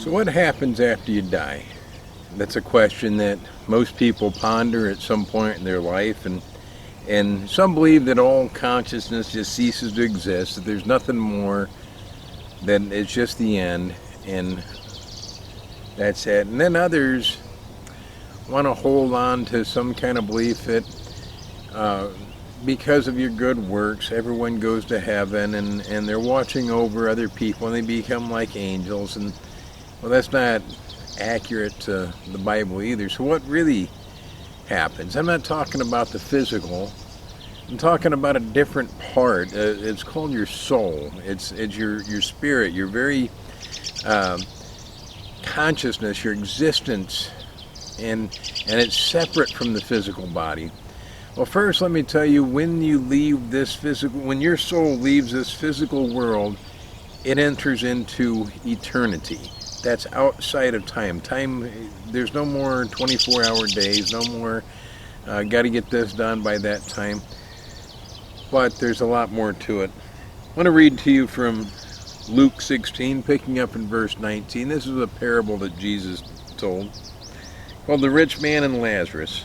So what happens after you die? That's a question that most people ponder at some point in their life, and some believe that all consciousness just ceases to exist, that there's nothing more, that it's just the end, and that's it. And then others want to hold on to some kind of belief that uh, because of your good works, everyone goes to heaven, and they're watching over other people, and they become like angels. And well, that's not accurate to the Bible either. So what really happens? I'm not talking about the physical. I'm talking about a different part. It's called your soul. It's your spirit, your very uh, consciousness, your existence, and it's separate from the physical body. Well, first, let me tell you, when you leave this physical, when your soul leaves this physical world, it enters into eternity. That's outside of time. Time, there's no more 24-hour days, no more, got to get this done by that time. But there's a lot more to it. I want to read to you from Luke 16, picking up in verse 19. This is a parable that Jesus told, called The Rich Man and Lazarus.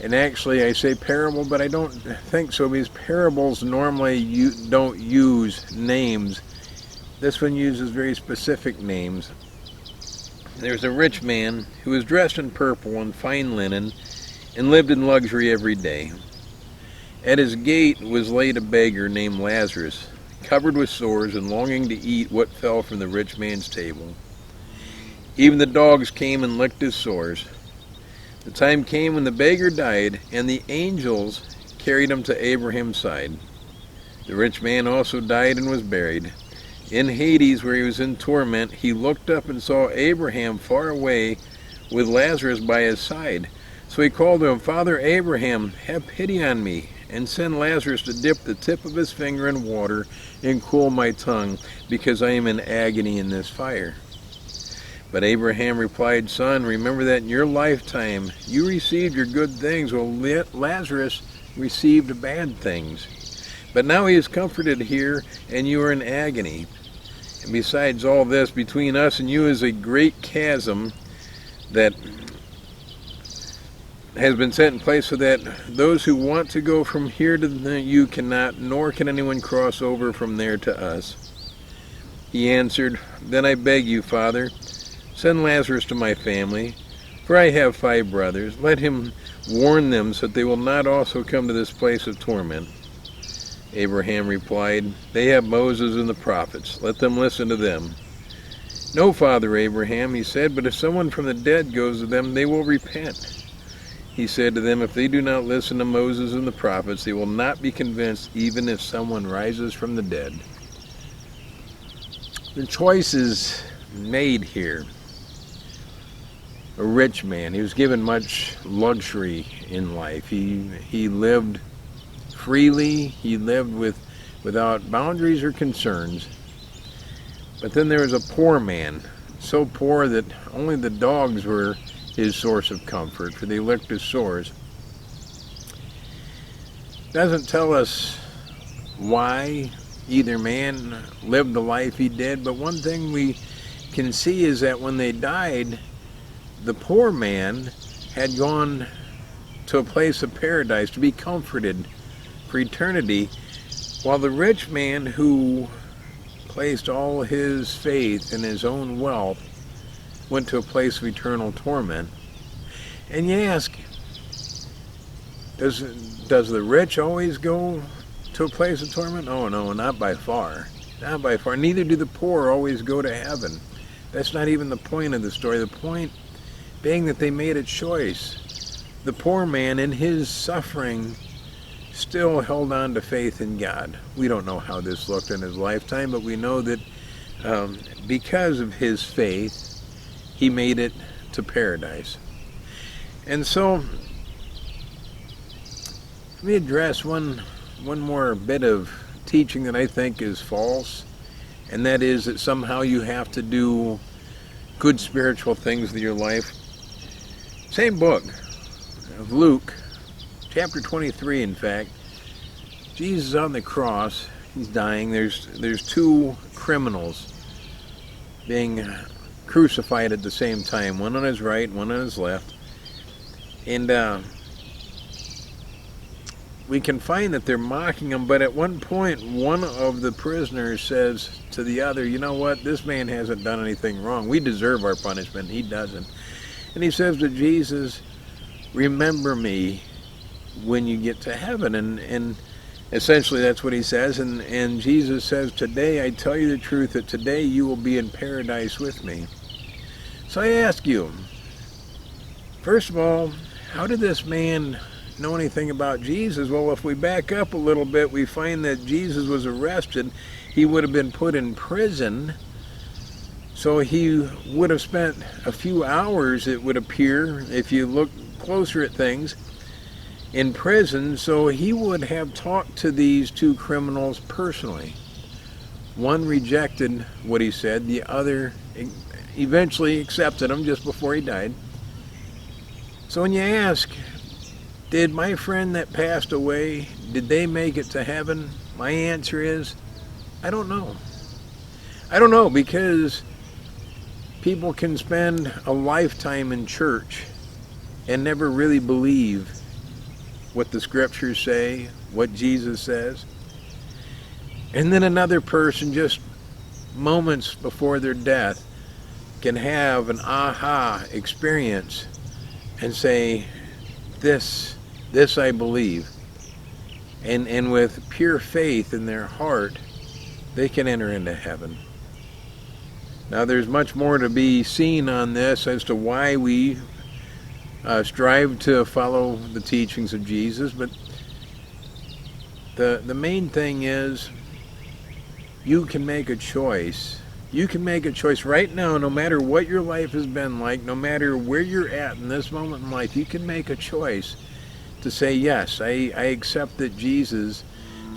And actually, I say parable, but I don't think so, because parables normally don't use names. This one uses very specific names. There's a rich man who was dressed in purple and fine linen and lived in luxury every day. At his gate was laid a beggar named Lazarus, covered with sores and longing to eat what fell from the rich man's table. Even the dogs came and licked his sores. The time came when the beggar died, and the angels carried him to Abraham's side. The rich man also died and was buried. In Hades, where he was in torment, he looked up and saw Abraham far away with Lazarus by his side. So he called to him, "Father Abraham, have pity on me, and send Lazarus to dip the tip of his finger in water and cool my tongue, because I am in agony in this fire." But Abraham replied, "Son, remember that in your lifetime you received your good things, while Lazarus received bad things. But now he is comforted here, and you are in agony. And besides all this, between us and you is a great chasm that has been set in place, so that those who want to go from here to you cannot, nor can anyone cross over from there to us." He answered, "Then I beg you, Father, send Lazarus to my family, for I have 5 brothers. Let him warn them, so that they will not also come to this place of torment." Abraham replied, "They have Moses and the prophets. Let them listen to them." "No, Father Abraham," he said, "but if someone from the dead goes to them, they will repent." He said to them, "If they do not listen to Moses and the prophets, they will not be convinced, even if someone rises from the dead." The choice is made here. A rich man. He was given much luxury in life. He lived freely. He lived without boundaries or concerns. But then there was a poor man, so poor that only the dogs were his source of comfort, for they licked his sores. Doesn't tell us why either man lived the life he did, but one thing we can see is that when they died, the poor man had gone to a place of paradise to be comforted for eternity, while the rich man, who placed all his faith in his own wealth, went to a place of eternal torment. And you ask, does the rich always go to a place of torment? Oh no, not by far. Not by far. Neither do the poor always go to heaven. That's not even the point of the story. The point being that they made a choice. The poor man, in his suffering, still held on to faith in God. We don't know how this looked in his lifetime, but we know that because of his faith, he made it to paradise. And so, let me address one more bit of teaching that I think is false, and that is that somehow you have to do good spiritual things with your life. Same book of Luke, chapter 23, in fact. Jesus is on the cross. He's dying. There's 2 criminals being crucified at the same time, one on his right, one on his left. And we can find that they're mocking him, but at one point, one of the prisoners says to the other, you know what, this man hasn't done anything wrong. We deserve our punishment. He doesn't. And he says to Jesus, remember me when you get to heaven. And essentially that's what he says. And Jesus says, today I tell you the truth, that today you will be in paradise with me. So I ask you, first of all, how did this man know anything about Jesus? Well, if we back up a little bit, we find that Jesus was arrested. He would have been put in prison. So he would have spent a few hours, it would appear, if you look closer at things, in prison. So he would have talked to these two criminals personally. One rejected what he said, the other eventually accepted him just before he died. So when you ask, did my friend that passed away, did they make it to heaven? My answer is, I don't know. I don't know, because people can spend a lifetime in church and never really believe what the scriptures say, what Jesus says. And then another person, just moments before their death, can have an aha experience and say, this I believe. And with pure faith in their heart, they can enter into heaven. Now there's much more to be seen on this as to why we strive to follow the teachings of Jesus, but the main thing is you can make a choice. You can make a choice right now, no matter what your life has been like, no matter where you're at in this moment in life, you can make a choice to say, yes, I accept that Jesus is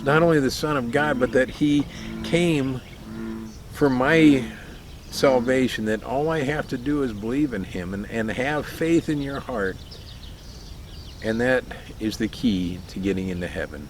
not only the Son of God, but that he came for my salvation, that all I have to do is believe in him and have faith in your heart, and that is the key to getting into heaven.